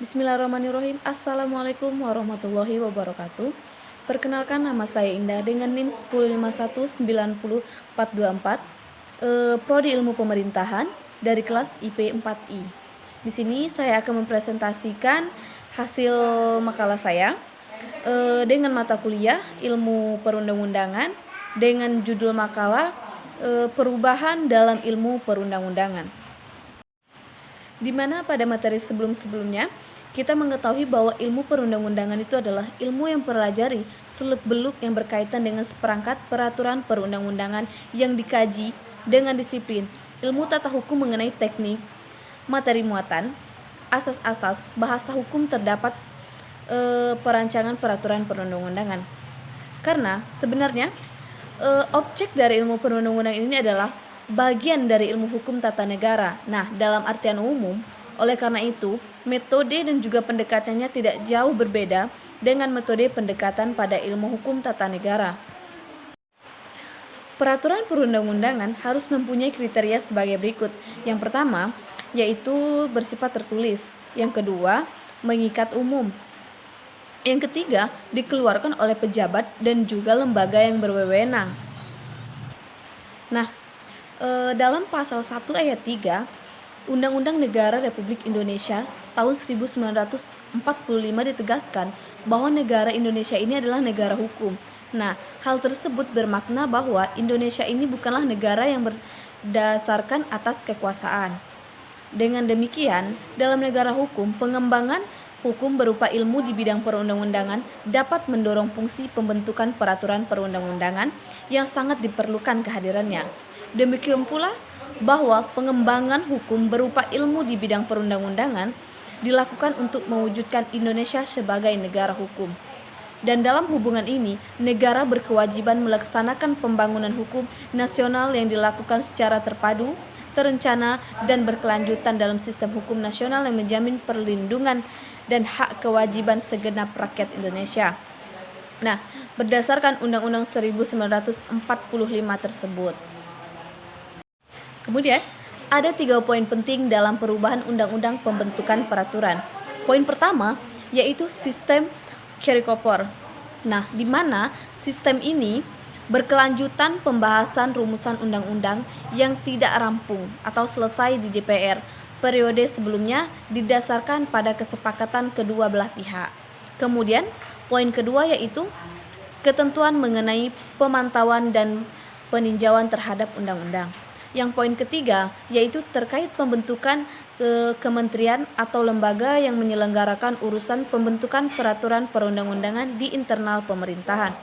Bismillahirrahmanirrahim. Assalamualaikum warahmatullahi wabarakatuh. Perkenalkan, nama saya Indah dengan NIM 105190424, Prodi Ilmu Pemerintahan dari kelas IP 4I. Di sini saya akan mempresentasikan hasil makalah saya dengan mata kuliah Ilmu Perundang-undangan dengan judul makalah Perubahan dalam Ilmu Perundang-undangan. Di mana pada materi sebelum-sebelumnya kita mengetahui bahwa ilmu perundang-undangan itu adalah ilmu yang mempelajari seluk-beluk yang berkaitan dengan seperangkat peraturan perundang-undangan yang dikaji dengan disiplin ilmu tata hukum mengenai teknik, materi muatan, asas-asas bahasa hukum terdapat perancangan peraturan perundang-undangan. Karena sebenarnya objek dari ilmu perundang-undangan ini adalah bagian dari ilmu hukum tata negara. Nah, dalam artian umum, oleh karena itu, metode dan juga pendekatannya tidak jauh berbeda dengan metode pendekatan pada ilmu hukum tata negara. Peraturan perundang-undangan harus mempunyai kriteria sebagai berikut. Yang pertama, yaitu bersifat tertulis. Yang kedua, mengikat umum. Yang ketiga, dikeluarkan oleh pejabat dan juga lembaga yang berwenang. Nah, dalam pasal 1 ayat 3 Undang-Undang Negara Republik Indonesia tahun 1945 ditegaskan bahwa negara Indonesia ini adalah negara hukum. Nah, hal tersebut bermakna bahwa Indonesia ini bukanlah negara yang berdasarkan atas kekuasaan. Dengan demikian, dalam negara hukum, pengembangan hukum berupa ilmu di bidang perundang-undangan dapat mendorong fungsi pembentukan peraturan perundang-undangan yang sangat diperlukan kehadirannya. Demikian pula bahwa pengembangan hukum berupa ilmu di bidang perundang-undangan dilakukan untuk mewujudkan Indonesia sebagai negara hukum. Dan dalam hubungan ini, negara berkewajiban melaksanakan pembangunan hukum nasional yang dilakukan secara terpadu, terencana, dan berkelanjutan dalam sistem hukum nasional yang menjamin perlindungan dan hak kewajiban segenap rakyat Indonesia. Nah, berdasarkan Undang-Undang 1945 tersebut. Kemudian, ada 3 poin penting dalam perubahan undang-undang pembentukan peraturan. Poin pertama, yaitu sistem carry-over. Nah, di mana sistem ini berkelanjutan pembahasan rumusan undang-undang yang tidak rampung atau selesai di DPR periode sebelumnya didasarkan pada kesepakatan kedua belah pihak. Kemudian, poin kedua yaitu ketentuan mengenai pemantauan dan peninjauan terhadap undang-undang. Yang poin ketiga yaitu terkait pembentukan kementerian atau lembaga yang menyelenggarakan urusan pembentukan peraturan perundang-undangan di internal pemerintahan.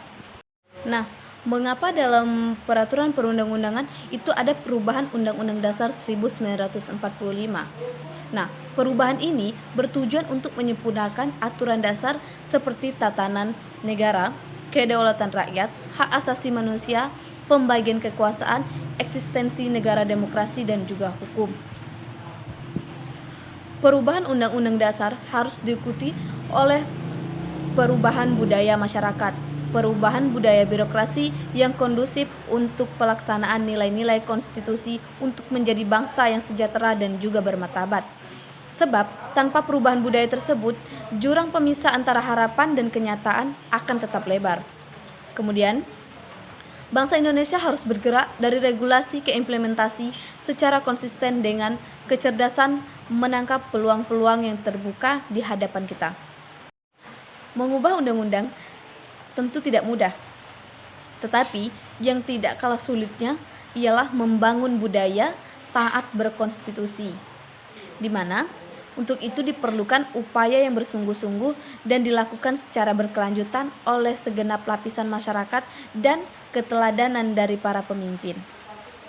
Nah, mengapa dalam peraturan perundang-undangan itu ada perubahan Undang-Undang Dasar 1945? Nah, perubahan ini bertujuan untuk menyempurnakan aturan dasar seperti tatanan negara, kedaulatan rakyat, hak asasi manusia, pembagian kekuasaan, eksistensi negara demokrasi, dan juga hukum. Perubahan Undang-Undang Dasar harus diikuti oleh perubahan budaya masyarakat, perubahan budaya birokrasi yang kondusif untuk pelaksanaan nilai-nilai konstitusi untuk menjadi bangsa yang sejahtera dan juga bermartabat. Sebab tanpa perubahan budaya tersebut, jurang pemisah antara harapan dan kenyataan akan tetap lebar. Kemudian, bangsa Indonesia harus bergerak dari regulasi ke implementasi secara konsisten dengan kecerdasan menangkap peluang-peluang yang terbuka di hadapan kita. Mengubah undang-undang tentu tidak mudah, tetapi yang tidak kalah sulitnya ialah membangun budaya taat berkonstitusi, di mana untuk itu diperlukan upaya yang bersungguh-sungguh dan dilakukan secara berkelanjutan oleh segenap lapisan masyarakat dan keteladanan dari para pemimpin.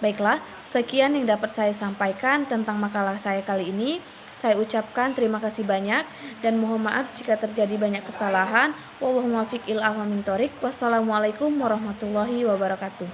Baiklah, sekian yang dapat saya sampaikan tentang makalah saya kali ini. Saya ucapkan terima kasih banyak dan mohon maaf jika terjadi banyak kesalahan. Wassalamualaikum warahmatullahi wabarakatuh.